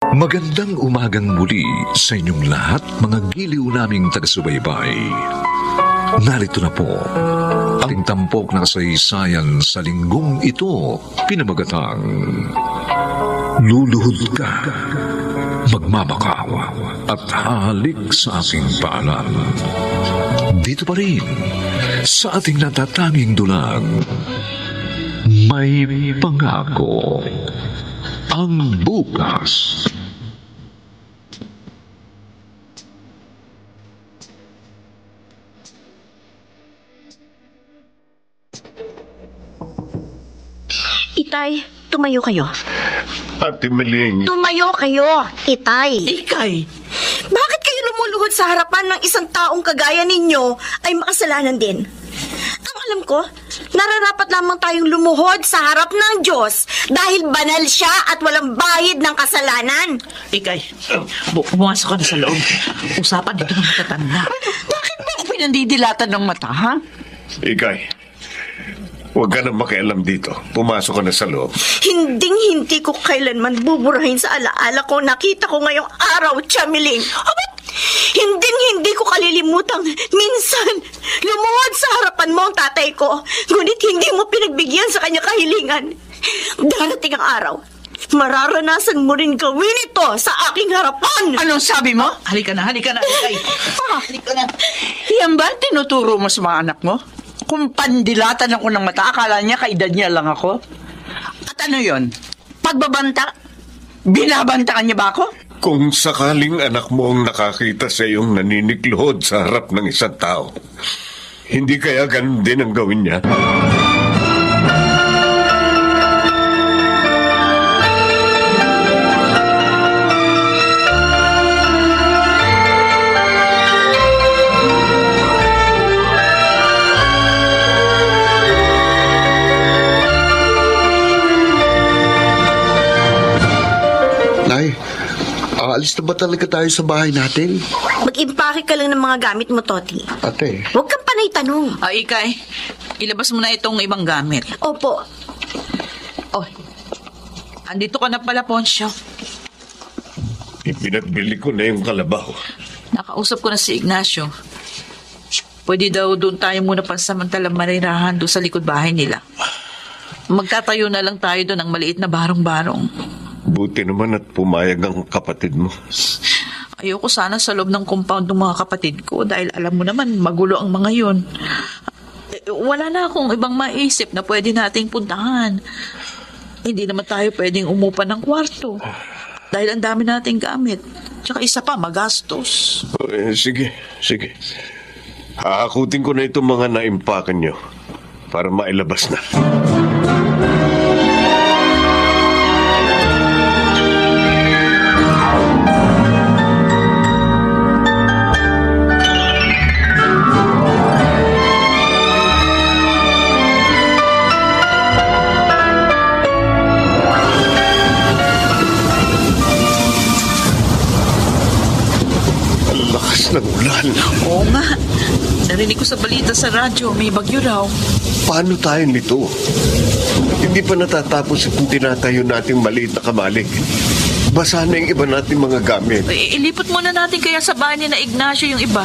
Magandang umagang muli sa inyong lahat, mga giliw naming taga-subaybay. Narito na po ang ating tampok na kasaysayan sa linggong ito, pinamagatang Luluhod Ka, Magmamakaw at Halik sa Aking Paanan. Dito pa rin sa ating natatanging dulang, May Pangako ang Bukas. Itay, tumayo kayo. Ate Meling. Tumayo kayo, Itay. Ikay, Bakit kayo lumuluhod sa harapan ng isang taong kagaya ninyo ay makasalanan din? Ang alam ko, nararapat lamang tayong lumuhod sa harap ng Diyos dahil banal siya at walang bahid ng kasalanan. Ikay, pumasok ka na sa loob. Usapan dito ng matatanda. Bakit mo ako pinandidilatan ng mata, ha? Ikay, huwag ka na makialam dito. Pumasok ka na sa loob. Hinding-hindi ko kailanman buburahin sa alaala ko nakita ko ngayong araw, Chamiling. Hinding-hindi ko kalilimutang minsan lumuhod sa harapan mo ang tatay ko, ngunit hindi mo pinagbigyan sa kanya kahilingan. Darating ang araw, mararanasan mo rin gawin ito sa aking harapan. Anong sabi mo? Halika na, Ikay. Halika na. Yan ba ang tinuturo mo sa mga anak mo? Kung pandilatan ako ng mata, akala niya kaedad niya lang ako? At ano yon? Pagbabanta? Binabantaan niya ba ako? Kung sakaling anak mo ang nakakita sa iyong naninikluhod sa harap ng isang tao, hindi kaya ganun din ang gawin niya? Nay, aalis na ba talaga tayo sa bahay natin? Mag-impake ka lang ng mga gamit mo, Toti. Ate, Huwag kang panay tanong. Ikay, ilabas mo na itong ibang gamit. Opo. Oh, andito ka na pala, Poncio. Ipinagbili ko na yung kalabaw. Nakausap ko na si Ignacio. Pwede daw doon tayo muna pansamantalang marirahan doon sa likod bahay nila. Magtatayo na lang tayo doon ng maliit na barong-barong. Buti naman at pumayag ang kapatid mo. Ayoko sana sa loob ng compound ng mga kapatid ko dahil alam mo naman magulo ang mga yun. Wala na akong ibang maisip na pwede nating puntahan. Hindi naman tayo pwedeng umupa ng kwarto dahil ang dami nating gamit. Tsaka isa pa, magastos. Sige. Hahakutin ko na itong mga naimpakan nyo para mailabas na. Ng ulan. Oo nga. Narinig ko sa balita sa radyo, may bagyo raw. Paano tayo nito? Hindi pa natatapos itong tinatayo nating maliit na kamalig. Basa na yung iba nating mga gamit. Ilipot muna natin kaya sa bahay ni na Ignacio yung iba.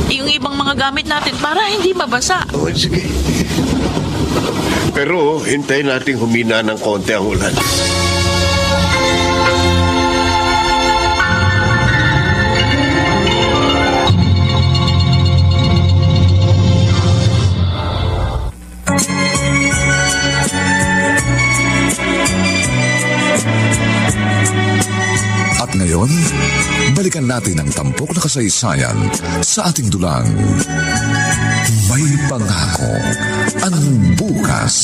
Yung ibang mga gamit natin para hindi mabasa. Oh, sige. Pero hintayin nating humina ng konti ang ulan. At ngayon, balikan natin ang tampok na kasaysayan sa ating dulang, May Pangako ang Bukas.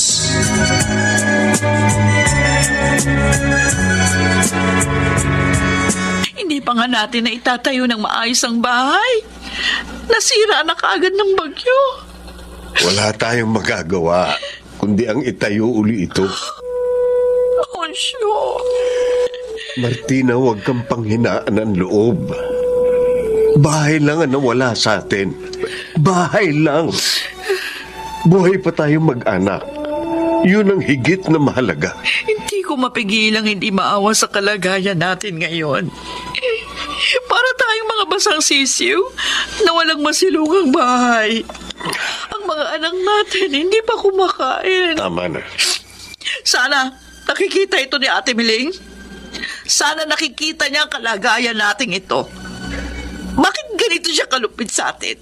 Hindi pa nga natin na itatayo ng maayos ang bahay. Nasira na kaagad ng bagyo. Wala tayong magagawa kundi ang itayo uli ito. Poncio. Martina, huwag kang panghinaan ng loob. Bahay lang ang nawala sa atin. Bahay lang. Buhay pa tayong mag-anak. Yun ang higit na mahalaga. Hindi ko ko mapigilang hindi maawa sa kalagayan natin ngayon. Para tayong mga basang sisiw na walang masilungang bahay. Ang mga anak natin hindi pa kumakain. Tama na. Sana nakikita ito ni Ate Miling. Sana nakikita niya ang kalagayan nating ito. Bakit ganito siya kalupit sa atin?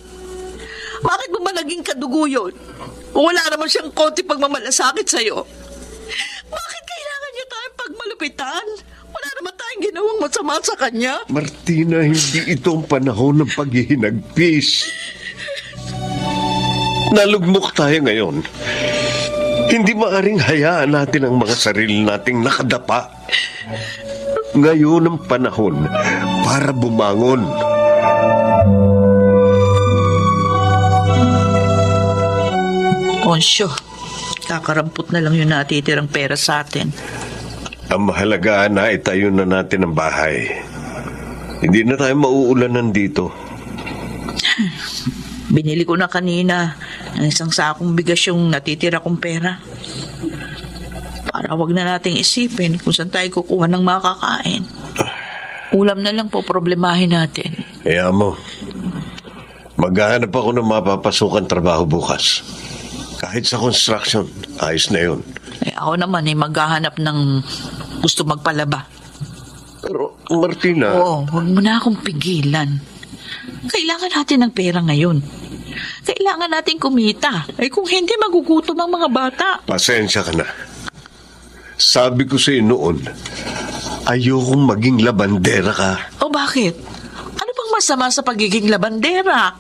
Bakit mo ba naging kadugo yun? Wala naman siyang konti pagmamalasakit sa'yo. Bakit kailangan niya tayong pagmalupitan? Wala naman tayong ginawang masama sa kanya. Martina, hindi ito ang panahon ng paghihinagpis. Nalugmok tayo ngayon. Hindi maaring hayaan natin ang mga sarili nating nakadapa. Ngayon ang panahon para bumangon. Onsyo, kakarampot na lang yung natitirang pera sa atin. Ang mahalaga na itayo na natin ang bahay. Hindi na tayo mauulanan dito. Binili ko na kanina ng isang sakong bigas yung natitira kong pera. Para wag na nating isipin kung saan tayo kukuha ng makakain. Ulam na lang po problemahin natin. Kaya mo, maghahanap ako ng mapapasukan trabaho bukas. Kahit sa construction, ayos na yun. Ako naman maghahanap ng gusto magpalaba. Pero, Martina... Oo, huwag mo na akong pigilan. Kailangan natin ng pera ngayon. Kailangan natin kumita. Kung hindi, magugutom ang mga bata. Pasensya ka na. Sabi ko sa'yo noon, ayokong maging labandera ka. O bakit? Ano bang masama sa pagiging labandera?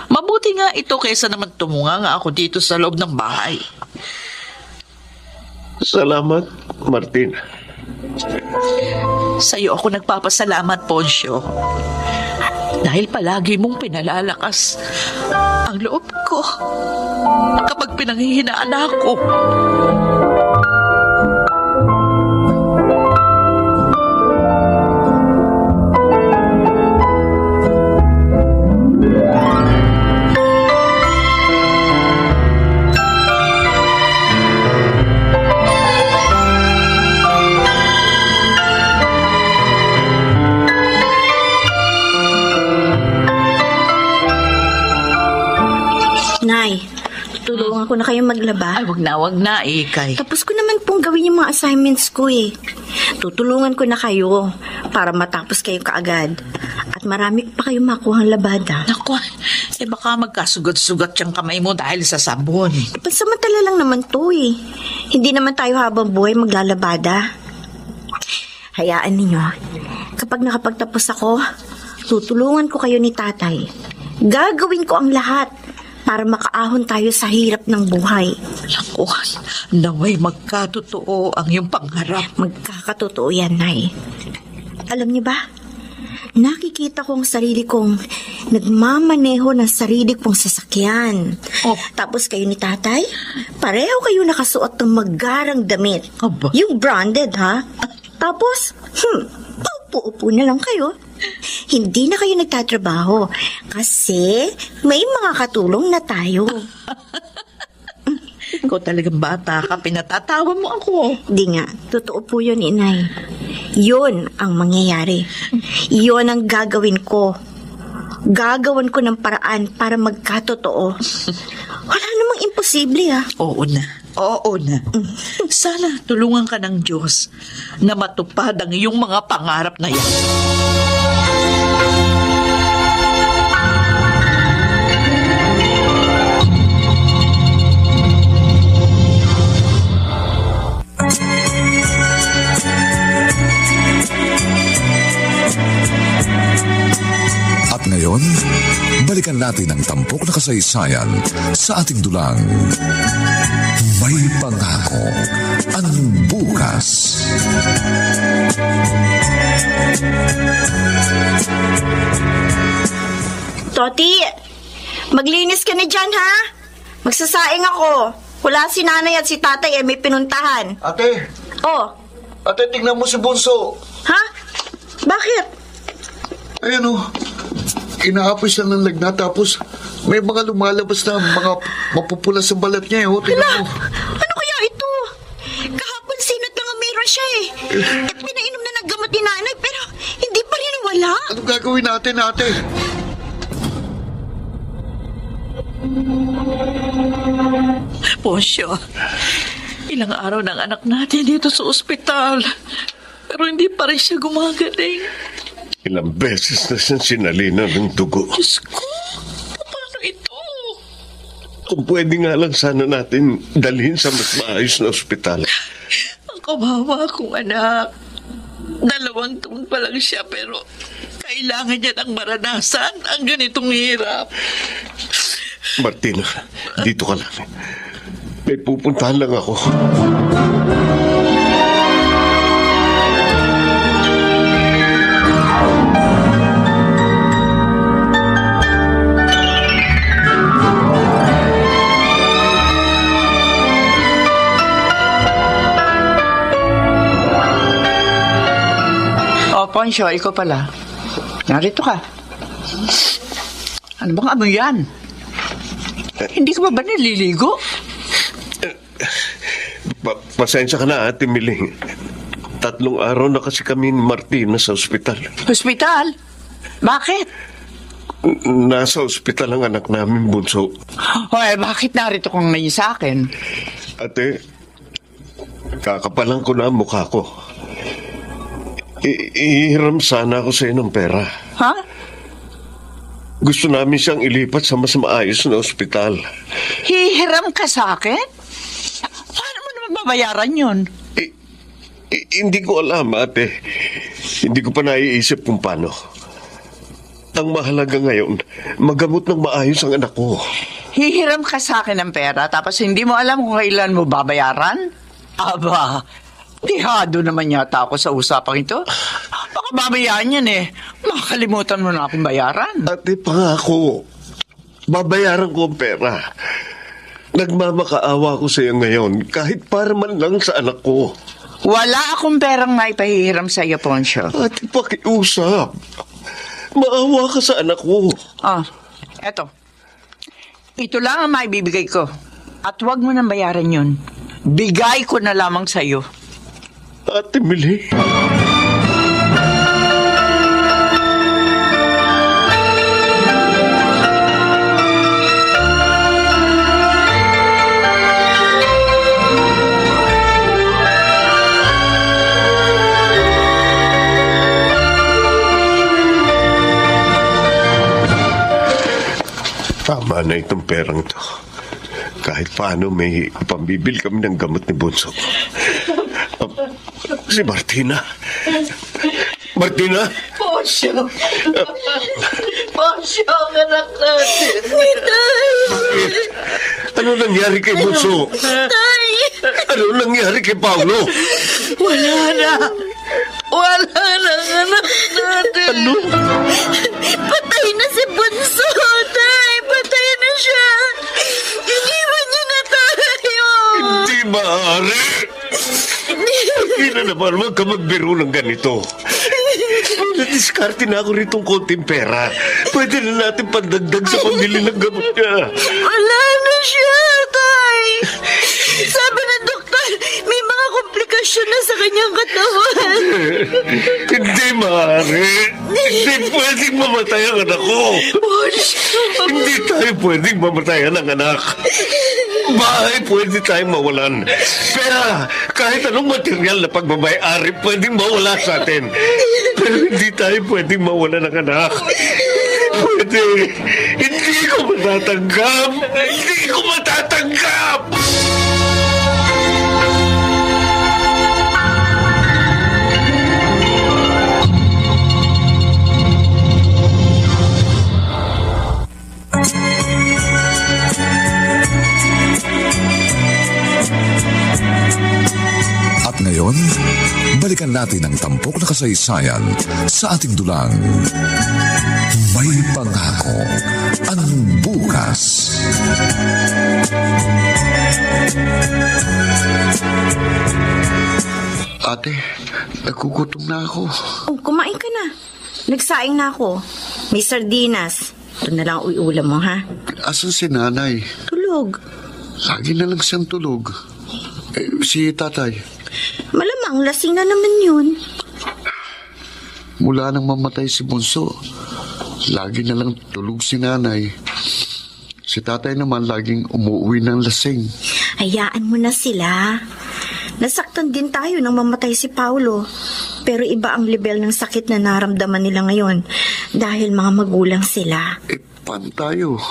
Mabuti nga ito kaysa naman tumunga nga ako dito sa loob ng bahay. Salamat, Martina. Sa'yo ako nagpapasalamat, Poncio. Dahil palagi mong pinalalakas ang loob ko kapag pinanghihinaan ako. Nay, tulungan ko na kayo maglaba. Ay, wag na, Ikay. Tapos ko naman pong gawin yung mga assignments ko eh. Tutulungan ko na kayo para matapos kayo kaagad. At marami pa kayong makuhang labada. Naku, baka magkasugat-sugat yung kamay mo dahil sa sabon. Pansamantala lang naman to eh. Hindi naman tayo habang buhay maglalabada. Hayaan ninyo, kapag nakapagtapos ako, tutulungan ko kayo ni tatay. Gagawin ko ang lahat para makaahon tayo sa hirap ng buhay. Naku, naway magkatotoo ang iyong pangarap. Magkakatotoo yan, Nay. Alam niyo ba, nakikita ko ang sarili kong nagmamaneho ng sarili kong sasakyan. Oh. Tapos kayo ni tatay, pareho kayo nakasuot ng magarang damit. Aba. Yung branded, ha? Tapos, upo-upo na lang kayo. Hindi na kayo nagtatrabaho kasi may mga katulong na tayo. Ikaw talagang bata ka, pinatatawa mo ako. Di nga, totoo po yun, inay. Yun ang mangyayari. Yun ang gagawin ko. Gagawan ko ng paraan para magkatotoo. Wala namang imposible, ha? Oo na. Sana tulungan ka ng Diyos na matupad ang iyong mga pangarap na yan. At ngayon, balikan natin ang tampok na kasaysayan sa ating dulang. May pangako ang bukas. Toti, maglinis ka na dyan, ha? Magsasaing ako. Wala si nanay at si tatay may pinuntahan. Ate, Oh, tingnan mo si Bunso. ha? Bakit? Ayan o, inaapoy siya ng lagnat tapos may mga lumalabas na mga mapupula sa balat niya. Tingnan mo. Ano kaya ito? Kahapon sinat lang ang meron siya Pinainom na ng gamot ni nanay pero hindi pa rin wala. Anong gagawin natin, ate? Poncio, ilang araw ng anak natin dito sa ospital. Pero hindi pa rin siya gumagaling. Ilang beses na siyang sinalina ng dugo. Diyos ko, paano ito? Kung pwede nga lang sana natin dalhin sa mas maayos na ospital. Ang kawawa kong anak. 2 taon pa lang siya pero kailangan niya ng maranasan ang ganitong hirap. Martina, dito ka lang. May pupuntahan lang ako. Poncio, ikaw pala. Narito ka. Ano bang amoy yan? Hindi ka ba naliligo? Pasensya ka na, Ate Miling. 3 araw na kasi kami ni Martina sa ospital. Hospital? Bakit? Nasa ospital ang anak namin, bunso. Hoy, bakit narito kang ngayon sa akin? Ate, kakapalan ko na ang mukha ko. Ihiram sana ako sa iyo ng pera. Ha? Gusto namin siyang ilipat sa mas maayos na ospital. Hihiram ka sa akin? Paano mo naman babayaran yun? Hindi ko alam, ate. Hindi ko pa naiisip kung paano. Ang mahalaga ngayon, magamot ng maayos ang anak ko. Hihiram ka sa akin ng pera tapos hindi mo alam kung kailan mo babayaran? Aba, dihado naman yata ako sa usapang ito. Baka babayaan yan eh. Makakalimutan mo na akong bayaran. Ate, pangako. Babayaran ko ang pera. Nagmamakaawa ko sa iyo ngayon kahit para man lang sa anak ko. Wala akong perang maipahihiram sa iyo, Poncio. Ate, pakiusap. Maawa ka sa anak ko. Eto. Ito lang ang maibibigay ko. At huwag mo nang bayaran yun. Bigay ko na lamang sa iyo. Ate Mili. Tama na itong perang to. Kahit paano may pambibil kami ng gamot ni Bunso. Si Martina. Martina? Poncio! Poncio, ang anak natin! Ano nangyari kay Bunso? Ano nangyari kay Paulo? Wala na ang anak natin! Ano? Patay na si Bunso, tay! Patay na siya! Iniwan niya na tayo! Hindi maaari! Hindi na naman, huwag ka magbiro ng ganito. Nadiskarte na ako ritong konting pera. Pwede na natin pandagdag sa pambili ng gamot niya. Wala na siya, tay! Sabi ng doktor, may mga komplikasyon na sa kanyang katawan. Hindi maaari. Hindi pwedeng mamatay ang anak ko. Hindi tayo pwedeng mamatayan ang anak. Bahay pwede tayong mawalan. Pera, kahit anong material na pagbabay-ari pwedeng mawala sa atin. Pero hindi tayo pwedeng mawalan ng anak. Pwede. Hindi ko matatanggap. Hindi ko matatanggap. At ngayon, balikan natin ang tampok na kasaysayan sa ating dulang. May pangako ang bukas. Ate, nagugutom na ako. Oh, kumain ka na. Nagsaing na ako. May sardinas. Ito na lang ulam mo, ha? Asan si nanay? Tulog. Lagi na lang siyang tulog. Si tatay. Malamang Mukhang lasing na naman yun. Mula nang mamatay si Bunso, lagi na lang tulog si nanay. Si tatay naman laging umuwi ng lasing. Hayaan mo na sila. Nasaktan din tayo nang mamatay si Paulo. Pero iba ang level ng sakit na naramdaman nila ngayon dahil mga magulang sila. Paano tayo?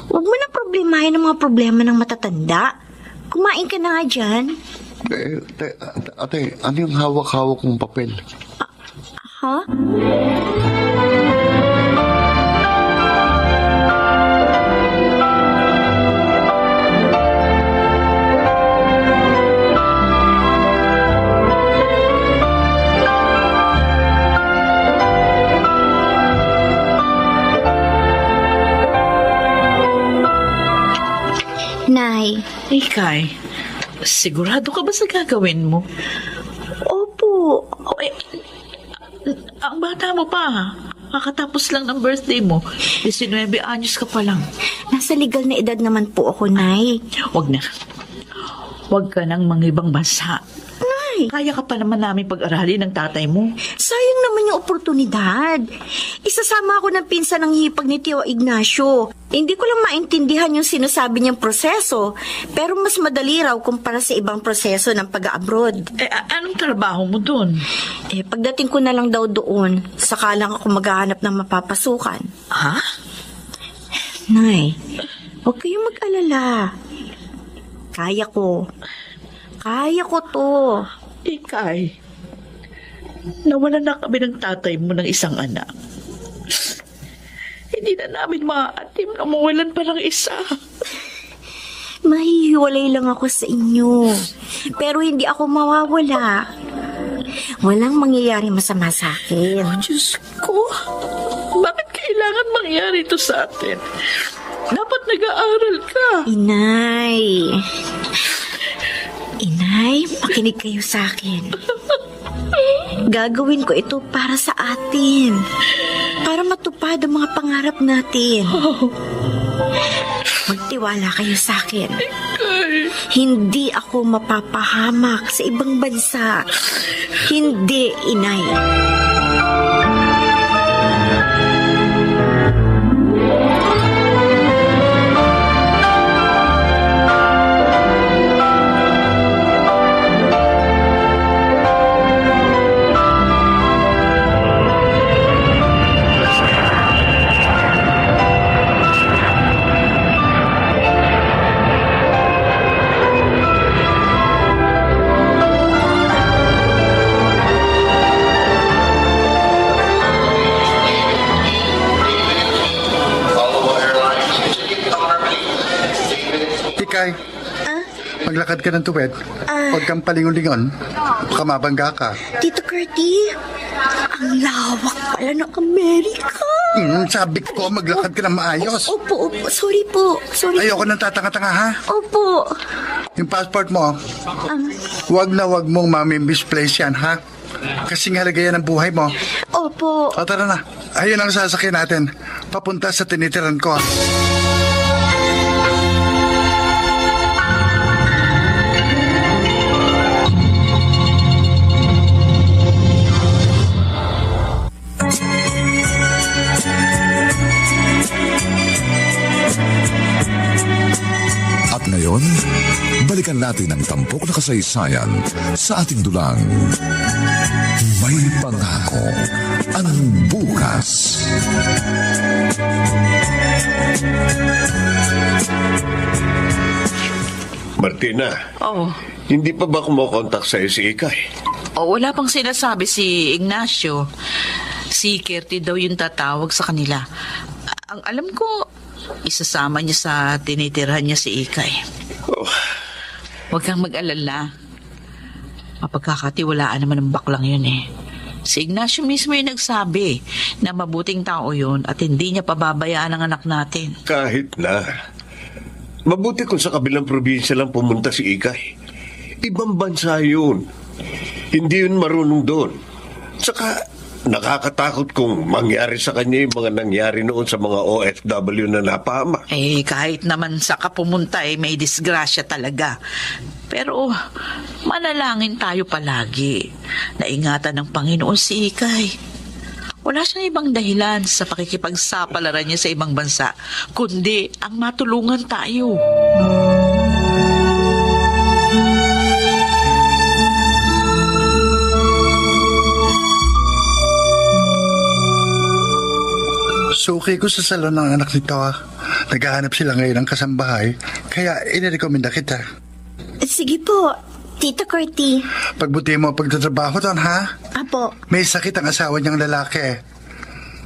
Huwag mo na problemahin ang mga problema ng matatanda. Kumain ka na nga dyan. Ate, ano yung hawak-hawak mong papel? Ha? Nay. Ikay, sigurado ka ba sa gagawin mo? Opo. Ang bata mo pa. Kakatapos lang ng birthday mo. 19 anyos ka pa lang. Nasa legal na edad naman po ako, Nay. Wag na. Wag ka nang mangibang bansa. Nay. Kaya ka pa naman namin pag-aralin ng tatay mo. Sayang naman yung oportunidad. Isasama ako ng pinsan ng hipag ni Tio Ignacio. Hindi ko lang maintindihan yung sinasabi niyang proseso, pero mas madali raw kumpara sa ibang proseso ng pag-abroad. Anong trabaho mo dun? Pagdating ko na lang daw doon, saka lang ako maghahanap ng mapapasukan. Ha? Nay, huwag kayong mag-alala. Kaya ko. Kaya ko to. Ikay, nawalan na kami ng tatay mo ng isang anak. Hindi na namin maaatim na mawalan pa ng isa. Mahihiwalay lang ako sa inyo. Pero hindi ako mawawala. Walang mangyayari masama sa akin. Oh, Diyos ko. Bakit kailangan mangyari ito sa atin? Dapat nag-aaral ka. Inay. Inay, makinig kayo sa akin. Gagawin ko ito para sa atin. Para matupad ang mga pangarap natin. Magtiwala kayo sa akin. Hindi ako mapapahamak sa ibang bansa. Hindi, Inay. Ikay, maglakad ka ng tuwid. Huwag kang palingon-lingon. Baka mabangga ka. Tito Curty, ang lawak pala ng Amerika. Sabi ko, maglakad ka ng maayos. Opo. Sorry po. Ayoko nang tatanga-tanga, ha? Opo. Yung passport mo, wag mong mami-misplace yan, ha? Kasi halaga yan ang buhay mo. Opo. O, tara na. Ayun ang sasakyan natin. Papunta sa tinitiran ko. At ngayon, balikan natin ang tampok na kasaysayan sa ating dulang. May pangako ang bukas. Martina, hindi pa ba kumokontak sa'yo si Ikay? Wala pang sinasabi si Ignacio. Si Kerty daw yung tatawag sa kanila. Ang alam ko, isasama niya sa tinitirahan niya si Ikay. Huwag kang mag-alala. Mapagkakatiwalaan naman ng baklang yun eh. Si Ignacio mismo yung nagsabi na mabuting tao yun at hindi niya pababayaan ang anak natin. Kahit na. Mabuti kung sa kabilang probinsya lang pumunta si Ikay. Ibang bansa yun. Hindi yun marunong doon. Saka nakakatakot kung mangyari sa kanya yung mga nangyari noon sa mga OFW na napama. Kahit naman sa kapumunta may disgrasya talaga. Pero manalangin tayo palagi na ingatan ng Panginoon si Ikay. Wala siyang ibang dahilan sa pakikipagsapalaran niya sa ibang bansa, kundi ang matulungan tayo. Suki ko sa salon ng anak nito. Naghahanap sila ngayon ng kasambahay, kaya inirekomenda kita. Sige po, Tito Curti. Pagbuti mo pagtatrabaho doon, ha? Apo. May sakit ang asawa niyang lalaki.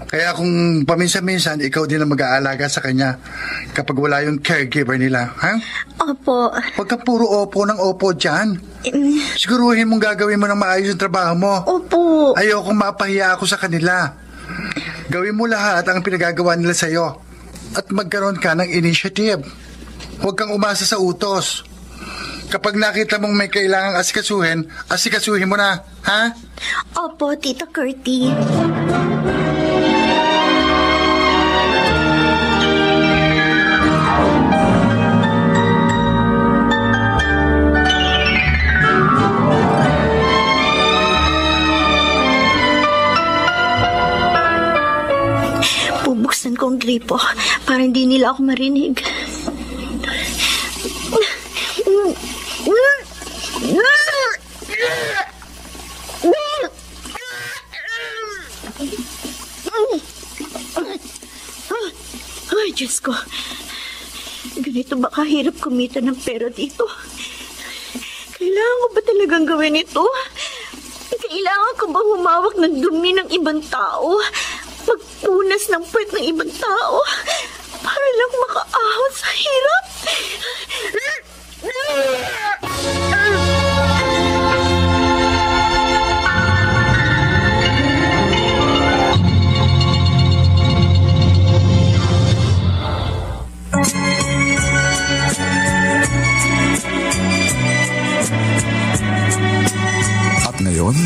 Kaya kung paminsan-minsan, ikaw din ang mag-aalaga sa kanya kapag wala yung caregiver nila, ha? Opo. Huwag ka puro opo ng opo dyan. Siguruhin mong gagawin mo ng maayos yung trabaho mo. Opo. Ayokong mapahiya ako sa kanila. Gawin mo lahat ang pinagagawa nila sa'yo at magkaroon ka ng initiative. Huwag kang umasa sa utos. Kapag nakita mong may kailangang asikasuhin mo na, ha? Opo, Tito Curti. Bubuksan ko ang gripo para hindi nila ako marinig. Ay, Diyos ko. Ganito ba kahirap kumita ng pera dito? Kailangan ko ba talagang gawin ito? Kailangan ko ba humawak ng dumi ng ibang tao? Magpunas ng puwet ng ibang tao? Para lang makaahon sa hirap? At ngayon,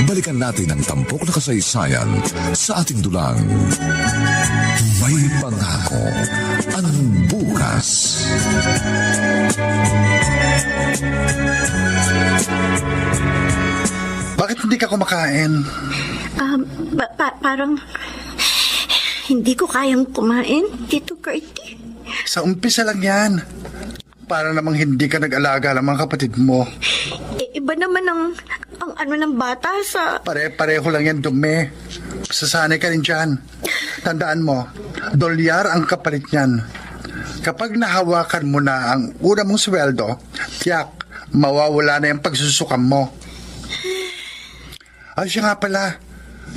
balikan natin ang tampok na kasaysayan sa ating dulang. May pangako ang bukas. Bakit hindi ka kumakain? Parang hindi ko kayang kumain, Tito Curti. Sa umpisa lang yan. Para namang hindi ka nag-alaga ng mga kapatid mo. Iba naman ang ano ng bata sa... Pare-pareho lang yan dumi. Sasanay ka rin dyan. Tandaan mo, $1 ang kapalit niyan. Kapag nahawakan mo na ang una mong sweldo, tiyak, mawawala na yung pagsusukan mo. Ay, siya nga pala.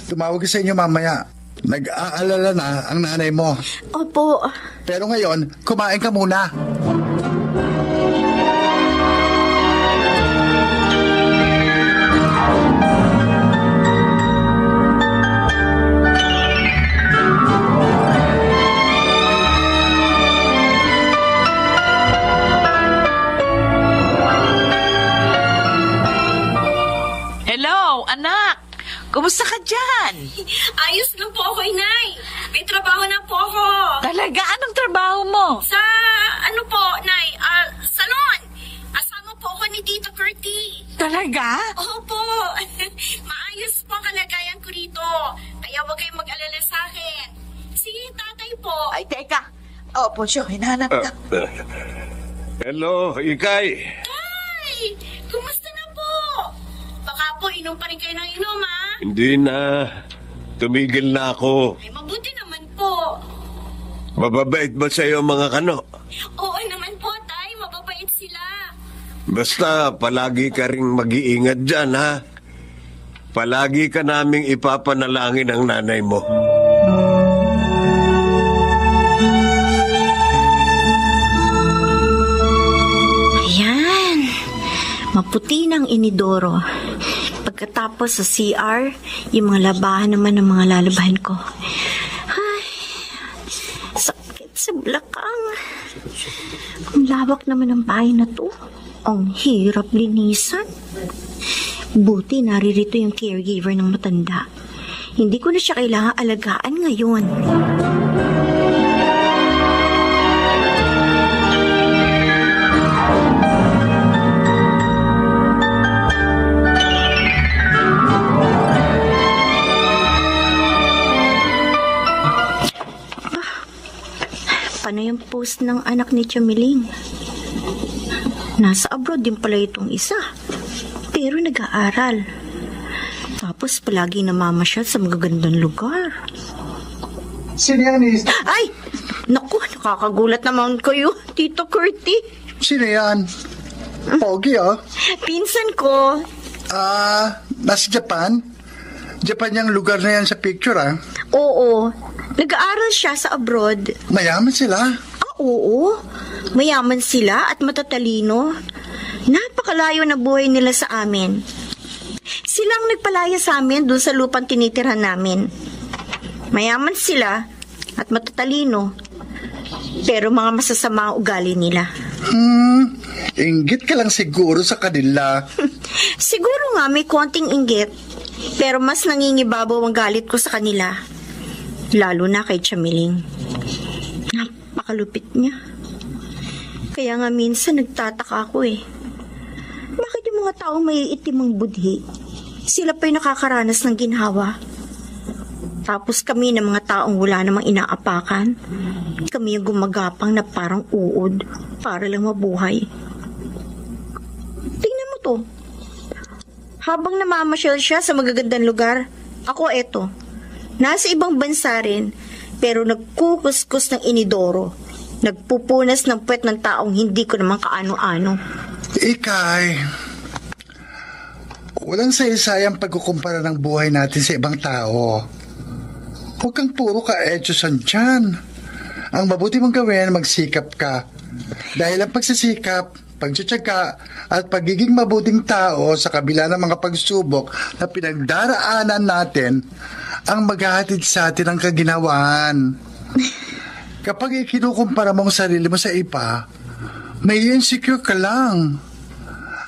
Tumawag sa inyo mamaya. Nag-aalala na ang nanay mo. Opo. Pero ngayon, kumain ka muna. Anak, kumusta ka dyan? Ayos lang po ako, Inay. May trabaho na po ako. Talaga? Anong trabaho mo? Sa, ano po, Nay, salon. Asama po ako ni Tito Curti. Talaga? Opo. Maayos po ang kalagayan ko rito. Kaya huwag kayong mag-alala sa akin. Si tatay po. Ay, teka. Oh, Poncio, hinahanap ka. Hello, Ikay. Tay, kumusta na po? Baka po, inom pa rin kayo ng inom, ha? Hindi na. Tumigil na ako. Ay, mabuti naman po. Mababait ba sa'yo mga kano? Oo naman po, Tay. Mababait sila. Basta palagi ka ring mag-iingat dyan, ha? Palagi ka naming ipapanalangin ang nanay mo. Ayan. Maputi ng inidoro. Pagkatapos sa CR, yung mga labahan naman ng mga lalabahan ko. Ay, sakit sa balakang. Ang lawak naman ng bahay na to. Ang hirap linisan. Buti naririto yung caregiver ng matanda. Hindi ko na siya kailangang alagaan ngayon. Panay ang post ng anak ni Chamiling. Nasa abroad din pala itong isa. Pero nag-aaral. Tapos palagi namamasyal sa magagandang lugar. Sino yan, Ay! Naku, nakakagulat naman kayo, Tito Curty. Sino yan? Pogi, oh. Pinsan ko. Nasa Japan? Japan yung lugar na yan sa picture, ah. Oo. Nag-aaral siya sa abroad. Mayaman sila. Oo. Mayaman sila at matatalino. Napakalayo na buhay nila sa amin. Silang nagpalaya sa amin doon sa lupang tinitirhan namin. Mayaman sila at matatalino. Pero mga masasama ang ugali nila. Inggit ka lang siguro sa kanila. Siguro nga may konting inggit. Pero mas nangingibabaw ang galit ko sa kanila. Lalo na kay Chamiling. Napakalupit niya. Kaya nga minsan nagtataka ako eh. Bakit yung mga taong may itimang budhi, sila pa'y nakakaranas ng ginhawa? Tapos kami ng mga taong wala namang inaapakan, kami yung gumagapang na parang uod para lang mabuhay. Tingnan mo to. Habang namamasyal siya sa magagandang lugar, ako eto. Nasa ibang bansa rin, pero nagkukuskus ng inidoro. Nagpupunas ng puwet ng taong hindi ko naman kaano-ano. Ikay, walang saysayang pagkukumpara ng buhay natin sa ibang tao. Huwag kang puro ka-etyosan dyan. Ang mabuti mong gawin, magsikap ka. Dahil ang pagsisikap, pagtsatsaga, at pagiging mabuting tao sa kabila ng mga pagsubok na pinagdaraanan natin, ang maghahatid sa atin ng kaginhawaan. Kapag ikinukumpara mo ang sarili mo sa iba, may insecure ka lang.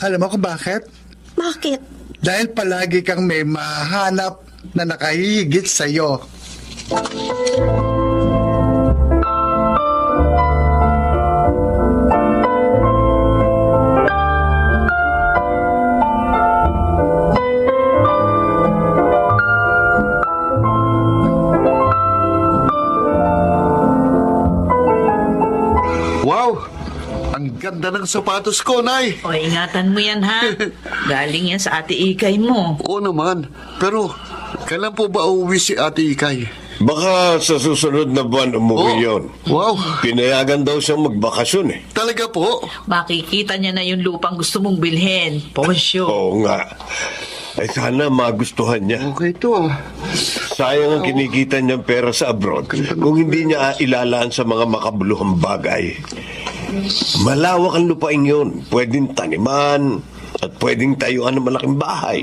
Alam mo kung bakit? Bakit? Dahil palagi kang may mahanap na nakahihigit sa'yo. Wow! Ang ganda ng sapatos ko, Nay! O, ingatan mo yan, ha? Galing yan sa ate Ikay mo. Oo naman. Pero, kailan po ba uuwi si Ate Ikay? Baka sa susunod na buwan umuwi yun. Wow! Pinayagan daw siyang magbakasyon eh. Talaga po? Makikita niya na yung lupang gusto mong bilhin. Posyo. Oo nga. Ay sana magustuhan niya. Okay to. Sayang ang kinikita niyang pera sa abroad kung hindi niya ilalaan sa mga makabuluhang bagay. Malawak ang lupain yun. Pwedeng taniman at pwedeng tayuan ng malaking bahay.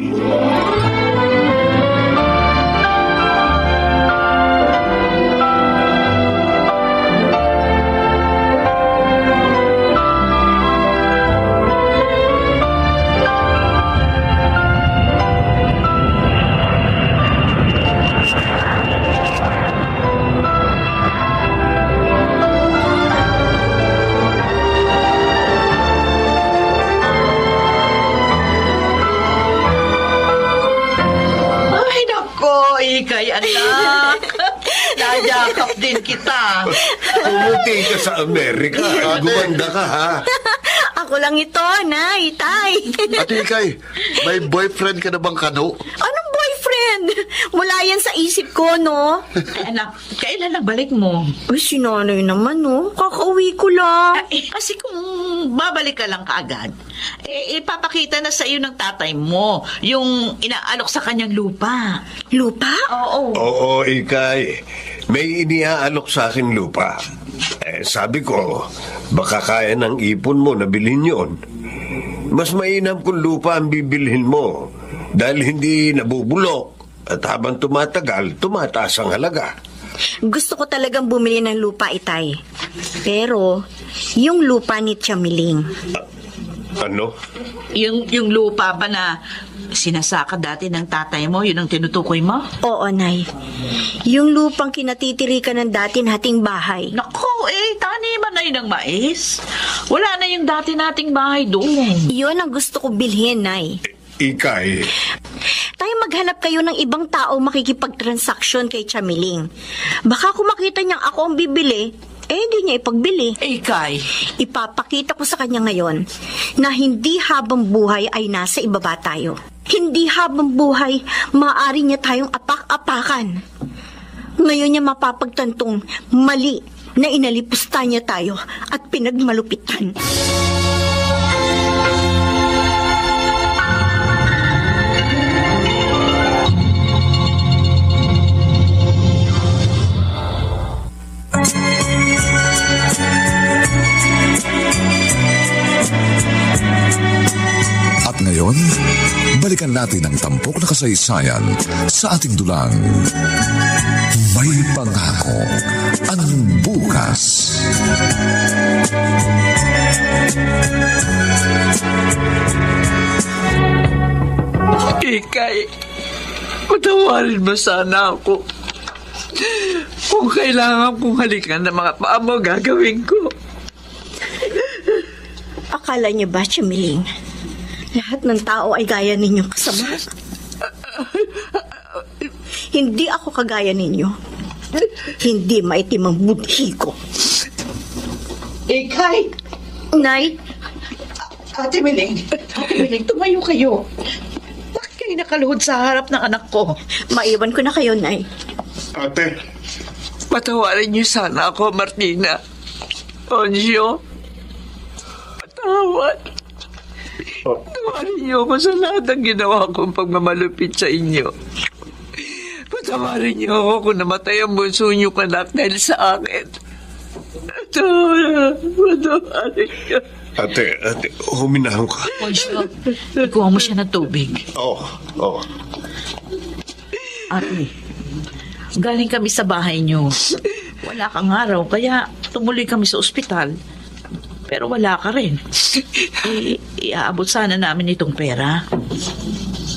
Ikay, anak. Nagyakap din kita. Pumuti ka sa Amerika. Gumanda ka, ha? Ako lang ito, Nay, Tay. Ate Ikay, may boyfriend ka na bang kano? Anong boyfriend? Wala yan sa isip ko, no? Anak, kailan na balik mo? Ay, si nanay naman, no? Kakauwi ko lang. Kasi kung babalik ka lang kaagad, ipapakita na sa iyo ng tatay mo yung inaalok sa kanyang lupa. Lupa? Oo. Oo, Ikay. May iniaalok sa akin lupa. Sabi ko, baka kaya ng ipon mo na bilhin yun. Mas mainam kung lupa ang bibilhin mo dahil hindi nabubulok at habang tumatagal, tumataas ang halaga. Gusto ko talagang bumili ng lupa, Itay. Pero, yung lupa ni Chamiling. Ano? Yung lupa ba na sinasaka dati ng tatay mo, yun ang tinutukoy mo? Oo, Nay. Yung lupang kinatitirikan ng dati nating bahay. Naku, taniman na yun ng mais. Wala na yung dati nating bahay doon. Yun ang gusto ko bilhin, Nay. Ikay. Tayo maghanap kayo ng ibang tao makikipag-transaksyon kay Chamiling. Baka kung makita niyang ako ang bibili, Hindi niya ipagbili. Ikay, Ipapakita ko sa kanya ngayon na hindi habang buhay ay nasa ibaba tayo. Hindi habang buhay maaari niya tayong apak-apakan. Ngayon niya mapapagtantong mali na inalipusta niya tayo at pinagmalupitan. At ngayon, balikan natin ang tampok na kasaysayan sa ating dulang. May pangako ang bukas. Ikay, patawarin mo sana ako. Kung kailangan kong halikan ng mga paa mo, gagawin ko. Akala niyo ba, Chamiling, lahat ng tao ay gaya ninyong kasama? Hindi ako kagaya ninyo. Hindi maitim ang budhi ko. Ikay! Nay, Ate Miling, tumayo kayo. Bakit kayo nakaluhod sa harap ng anak ko? maiwan ko na kayo, Nay. Ate, Patawarin niyo sana ako, Martina. Onjo, patawad. Patawarin niyo ako sa lahat ng ginawa kong pagmamalupit sa inyo. Patawarin niyo ako kung namatay ang bunso niyo anak dahil sa akin. Patawarin niyo. ate, huminahon ka. Poncio, ikuha mo siya ng tubig. Oo. Ate, galing kami sa bahay niyo. Wala kang araw, kaya tumuloy kami sa ospital. Pero wala ka rin. Iaabot sana namin itong pera.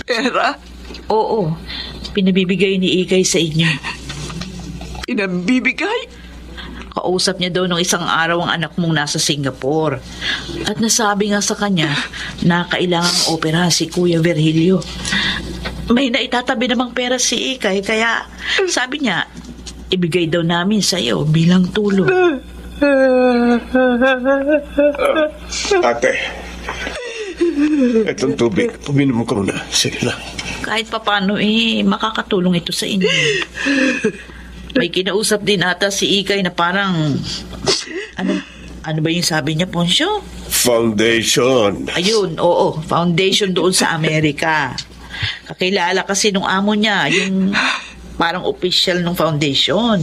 Pera? Oo, pinabibigay ni Ikay sa inyo. Pinabibigay? Kausap niya daw ng isang araw ang anak mong nasa Singapore. At nasabi nga sa kanya na kailangang operahan si Kuya Virgilio. May naitatabi namang pera si Ikay, kaya sabi niya, ibigay daw namin sa iyo bilang tulong. Ate, itong tubig, uminom ko muna. Sige lang. Kahit papano makakatulong ito sa inyo. May kinausap din ata si Ikay na parang, ano ba yung sabi niya, Poncio? Foundation. Ayun, oo, foundation doon sa Amerika. Kakilala kasi nung amo niya, yung parang official ng foundation.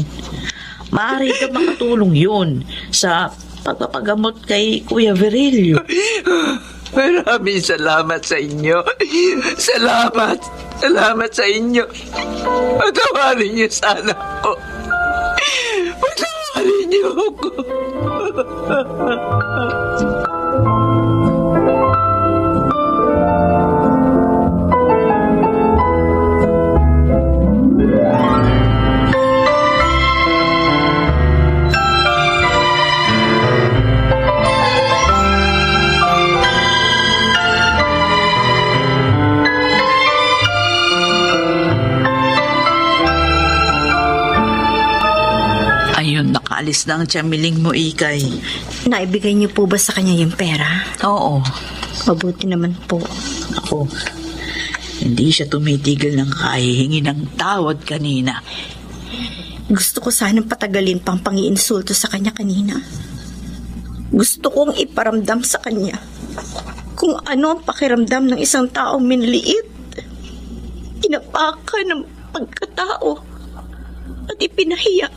Maaari daw makatulong yun sa pagpapagamot kay Kuya Virgilio. Maraming salamat sa inyo. Salamat sa inyo. Patawarin niyo sana ako. Patawarin niyo ako. Nakaalis na ang Chamiling mo, Ikay. Naibigay niyo po ba sa kanya yung pera? Oo. Mabuti naman po. Ako, hindi siya tumitigil ng kahihingi ng tawad kanina. Gusto ko sanang patagalin pang pangiinsulto sa kanya kanina. Gusto kong iparamdam sa kanya kung ano ang pakiramdam ng isang taong minliit, inapakan ng pagkatao at ipinahiya.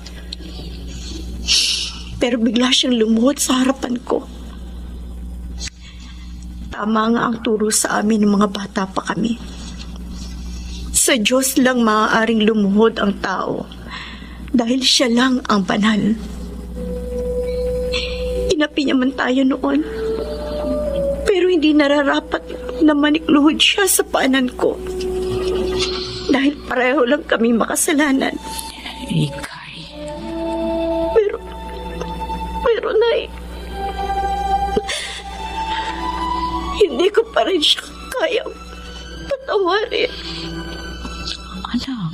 Pero bigla siyang lumuhod sa harapan ko. Tama nga ang turo sa amin ng mga bata pa kami. Sa Diyos lang maaaring lumuhod ang tao dahil siya lang ang banal. Inapi niya man tayo noon, pero hindi nararapat na manikluhod siya sa paanan ko dahil pareho lang kami makasalanan. Ikay. Pero Nay, hindi ko pa rin siya kayang patawarin. Anak.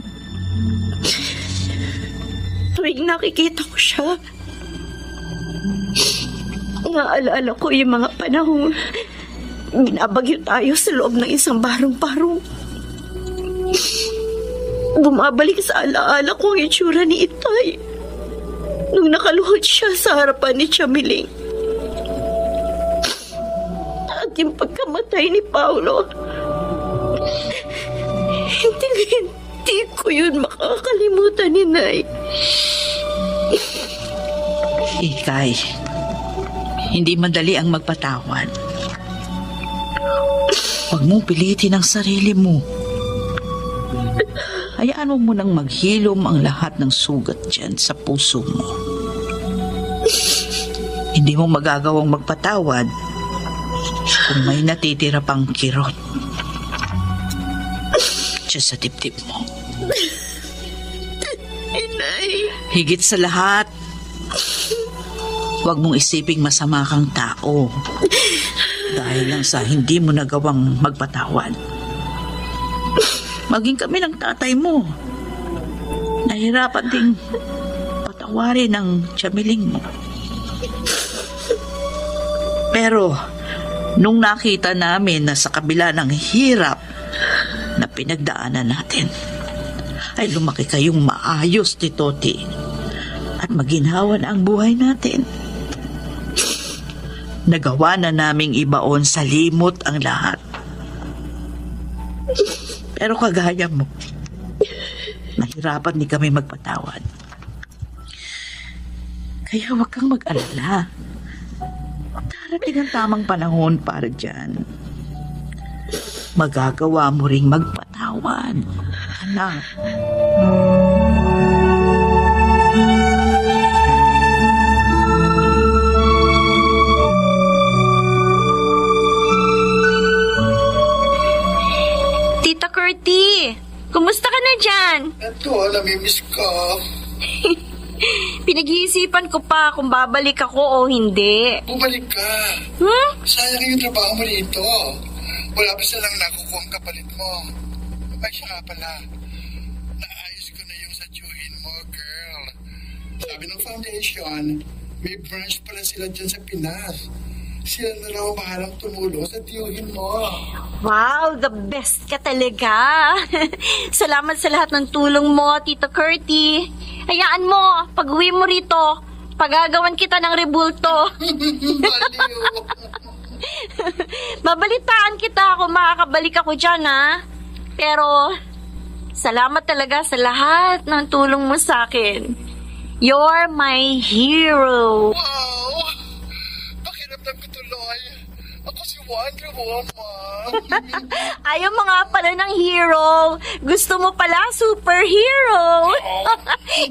Tuwing nakikita ko siya, Naaalala ko yung mga panahon binabagyo tayo sa loob ng isang barong-barong. Bumabalik sa alaala ko ang itsura ni Itay nung nakaluhod siya sa harapan ni Chamiling. At yung pagkamatay ni Paulo, hindi ko yun makakalimutan ni Nay. Ikay, hindi madali ang magpatawad. Huwag mong pilitin ang sarili mo. Hayaan mo munang maghilom ang lahat ng sugat dyan sa puso mo. Hindi mo magagawang magpatawad kung may natitira pang kirot dyan sa dibdib mo. Inay. Higit sa lahat, huwag mong isiping masama kang tao dahil lang sa hindi mo nagawang magpatawad. Maging kami ng tatay mo. Nahirapan ding patawarin ang Chamiling mo. Pero, nung nakita namin na sa kabila ng hirap na pinagdaanan natin, ay lumaki kayong maayos, Titoti, at maginhawa na ang buhay natin. Nagawa na naming ibaon sa limot ang lahat. Pero kagaya mo, nahirapan din kami magpatawad. Kaya huwag kang mag-alala. Darating ang tamang panahon para dyan. Magagawa mo ring magpatawad, anak. Tita Curti, kumusta ka na dyan? Ito, namimiss ko. Pinag-iisipan ko pa kung babalik ako o hindi. Bumalik ka. Sayang yung trabaho mo dito. Wala pa silang nakukuha ang kapalit mo. Ay, siya nga pala. Naayos ko na yung sa tiyuhin mo, girl. Sabi ng foundation, may branch pala sila dyan sa Pinas. Sila na raw bahalang tumulong sa tiyuhin mo. Wow, the best ka talaga. Salamat sa lahat ng tulong mo, Tito Curti. Hayaan mo, pag-uwi mo rito, pagagawan kita ng rebulto. Baliw. Babalitaan kita kung makakabalik ako dyan, ha? Pero, salamat talaga sa lahat ng tulong mo sa akin. You're my hero. Wow! Pakiramdam ko tuloy. Ako si Wonder Woman. Ayaw mo nga pala ng hero. Gusto mo pala superhero.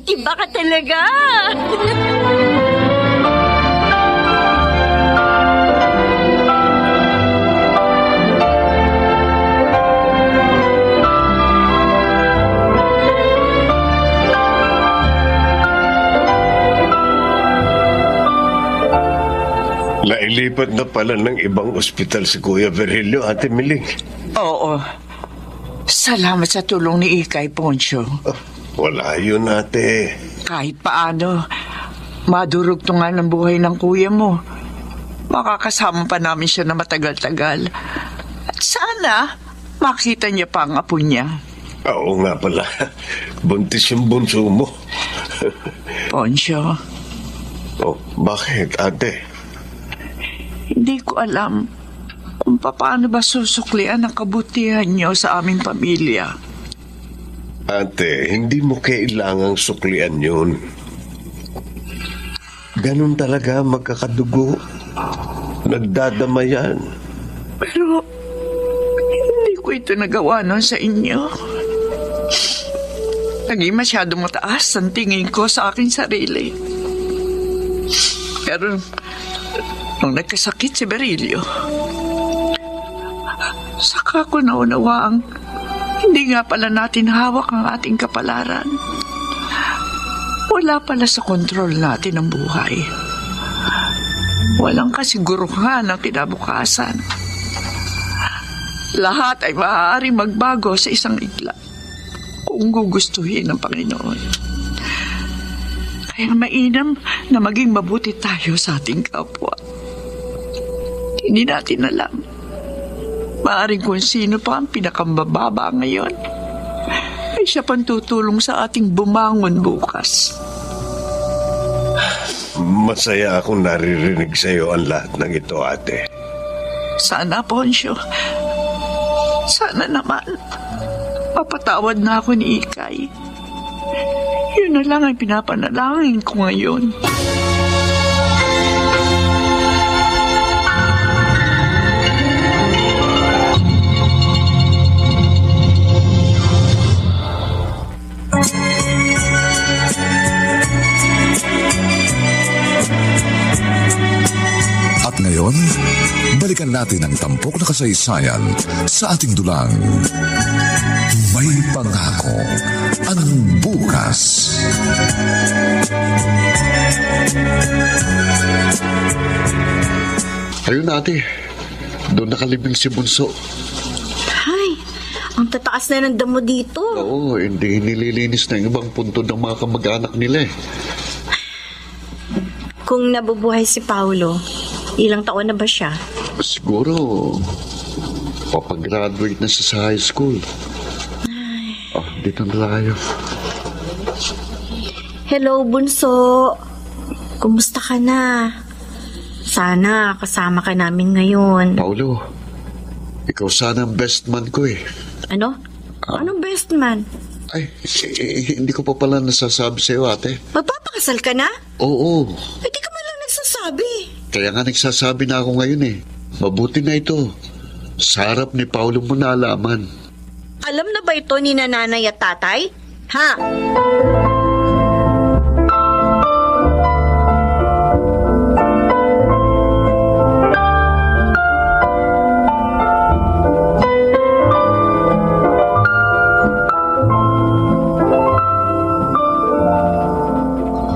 Iba ka talaga. Nailipat na pala ng ibang ospital si Kuya Virgilio, Ate Miling. Oo. Salamat sa tulong ni Ikay, Poncho. Wala yun, ate. Kahit paano, madurugto nga ng buhay ng kuya mo. Makakasama pa namin siya na matagal-tagal. At sana, makita niya pa ang apo niya. Oo nga pala. Buntis yung bunso mo. Poncho, Oh, bakit, ate? hindi ko alam kung paano ba susuklian ang kabutihan niyo sa aming pamilya. Ate, hindi mo kailangang suklian yun. Ganun talaga magkakadugo. Nagdadama yan. Pero, hindi ko ito nagawa noon sa inyo. Naging masyado mataas ang tingin ko sa aking sarili. Pero, nung nagkasakit si Berilio, saka ko naunawaang hindi nga pala natin hawak ang ating kapalaran. Wala pala sa kontrol natin ang buhay. Walang kasiguruhan ang kinabukasan. Lahat ay maaaring magbago sa isang igla kung gugustuhin ng Panginoon. Kaya mainam na maging mabuti tayo sa ating kapwa. Hindi natin alam. Maaring kung sino pa ang pinakamababa ngayon, ay siya pang tutulong sa ating bumangon bukas. Masaya akong naririnig sa iyo ang lahat ng ito, ate. Sana, Poncio. Sana naman mapatawad na ako ni Ikay. Yun na lang ang pinapanalangin ko ngayon. At ngayon, balikan natin ang tampok na kasaysayan sa ating dulang. May pangako ang bukas. Ayun ate, doon nakalibing si Bunso. Ay, ang tataas na ng damo dito. Oo, hindi nililinis na yung ibang punto ng mga kamag-anak nila eh. Kung nabubuhay si Paulo, ilang taon na ba siya? Siguro, papagraduate na siya sa high school. Dito na tayo. Hello, Bunso. Kumusta ka na? Sana kasama ka namin ngayon. Paulo, ikaw sana ang best man ko eh. Ano? Anong best man? Ay, hindi ko pa pala nasasabi sa'yo, ate. Magpapakasal ka na? Oo. Hindi ka man lang nagsasabi. Kaya nga nagsasabi na ako ngayon eh. Mabuti na ito. Sa harap ni Paulo mo nalaman. Alam na ba ito ni nanay at tatay? Ha?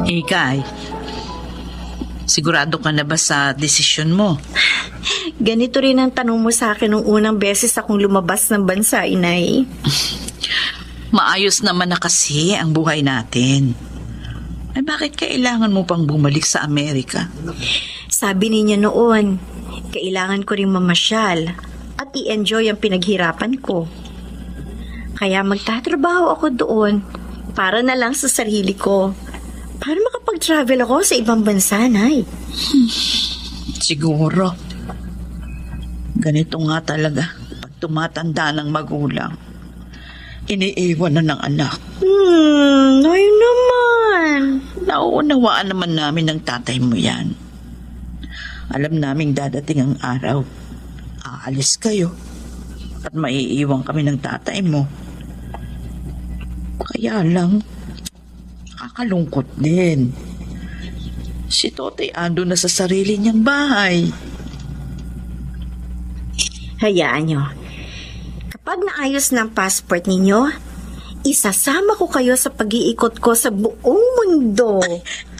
Ikay, sigurado ka na ba sa desisyon mo? Ganito rin ang tanong mo sa akin nung unang beses akong lumabas ng bansa, inay. Maayos naman na kasi ang buhay natin. Ay bakit kailangan mo pang bumalik sa Amerika? Sabi niya noon, kailangan ko rin mamasyal at i-enjoy ang pinaghirapan ko. Kaya magtatrabaho ako doon para na lang sa sarili ko. Para makapag-travel ako sa ibang bansa, Nay. Siguro. Ganito nga talaga pag tumatanda ng magulang. Iniiwan na ng anak. Nay naman. Nauunawaan naman namin ng tatay mo yan. Alam naming dadating ang araw. Aalis kayo at maiiwan kami ng tatay mo. Kaya lang, nakakalungkot din. Si Totoy ando na sa sarili niyang bahay. Hayaan nyo. Kapag naayos ng passport ninyo, isasama ko kayo sa pag-iikot ko sa buong mundo.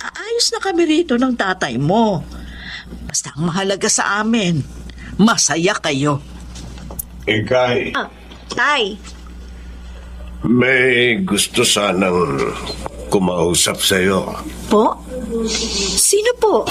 Ayos na kami rito ng tatay mo. Basta ang mahalaga sa amin, masaya kayo. Ikay, Tay, may gusto sanang kumausap sa'yo. po? Sino po?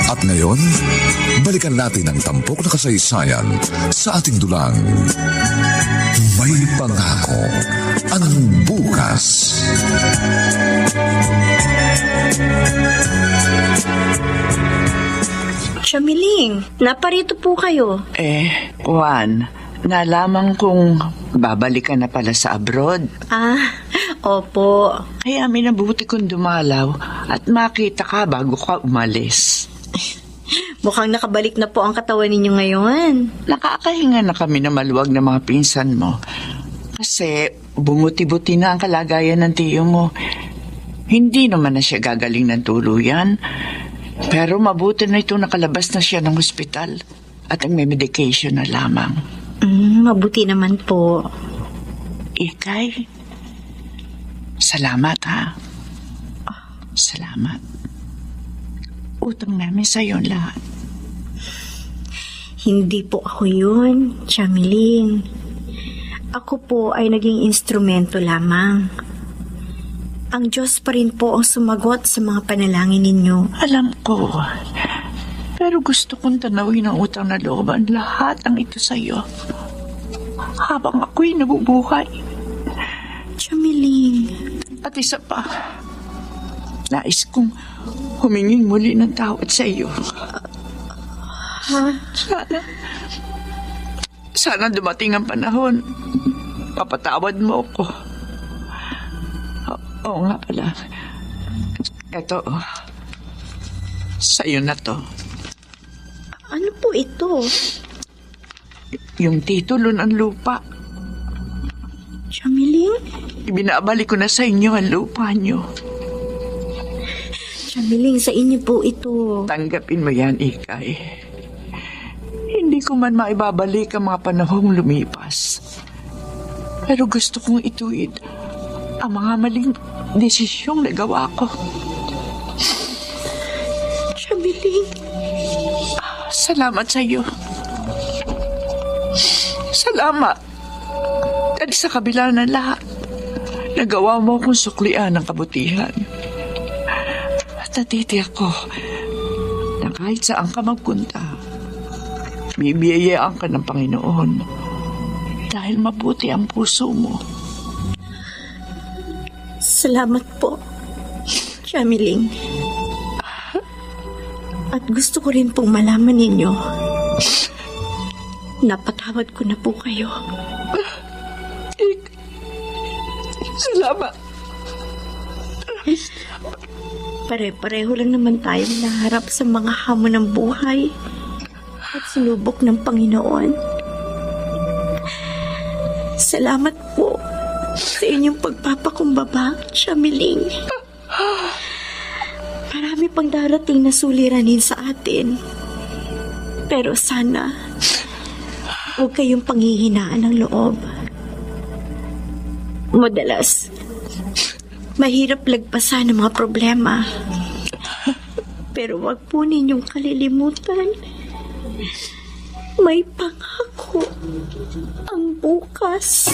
At ngayon, balikan natin ang tampok na kasaysayan sa ating dulang. May pangako ang bukas. Chamiling, naparito po kayo. Juan, nalaman kong babalik ka na pala sa abroad. Opo. Kaya minabuti kong dumalaw at makita ka bago ka umalis. Mukhang nakabalik na po ang katawan ninyo ngayon. Nakakahinga na kami na maluwag na mga pinsan mo. Kasi bumuti-buti na ang kalagayan ng tiyo mo. Hindi naman na siya gagaling ng tuluyan. Pero mabuti na ito nakalabas na siya ng ospital. At ang may medication na lamang. Mabuti naman po. Ikay, salamat ha. Salamat. utang namin sa iyo lahat. Hindi po ako yun, Chamiling. Ako po ay naging instrumento lamang. Ang Diyos pa rin po ang sumagot sa mga panalangin ninyo. Alam ko. Pero gusto kong tanawin ang utang na looban. Lahat ang ito sa iyo. Habang ako'y nabubuhay. Chamiling. At isa pa, nais kong huminging muli ng tawad sa iyo. Ha? Sana dumating ang panahon. Papatawad mo ako. Oo nga pala. Eto, sa'yo na to. Ano po ito? Yung titulo ng lupa. Chamiling? Ibinabalik ko na sa inyo ang lupa nyo. Chamiling, sa inyo po ito. Tanggapin mo yan, Ikay. Hindi ko man maibabalik ang mga panahong lumipas. Pero gusto kong ituwid ang mga maling desisyong nagawa ko. Chamiling. Salamat sa iyo. Salamat. At sa kabila ng lahat, nagawa mo akong suklian ng kabutihan. At natitiyak ko na kahit saan ka magpunta, bibiyayaan ka ng Panginoon dahil mabuti ang puso mo. Salamat po, Chamiling. At gusto ko rin pong malaman ninyo, napatawad ko na po kayo. Salamat. Pare-pareho lang naman tayong naharap sa mga hamon ng buhay at sinubok ng Panginoon. Salamat po sa inyong pagpapakumbaba, Chamiling. Marami pang darating na suliranin sa atin. Pero sana, huwag kayong panghihinaan ng loob. Madalas, mahirap lagpasan ang mga problema. Pero huwag po ninyong kalilimutan. May pangako ang bukas.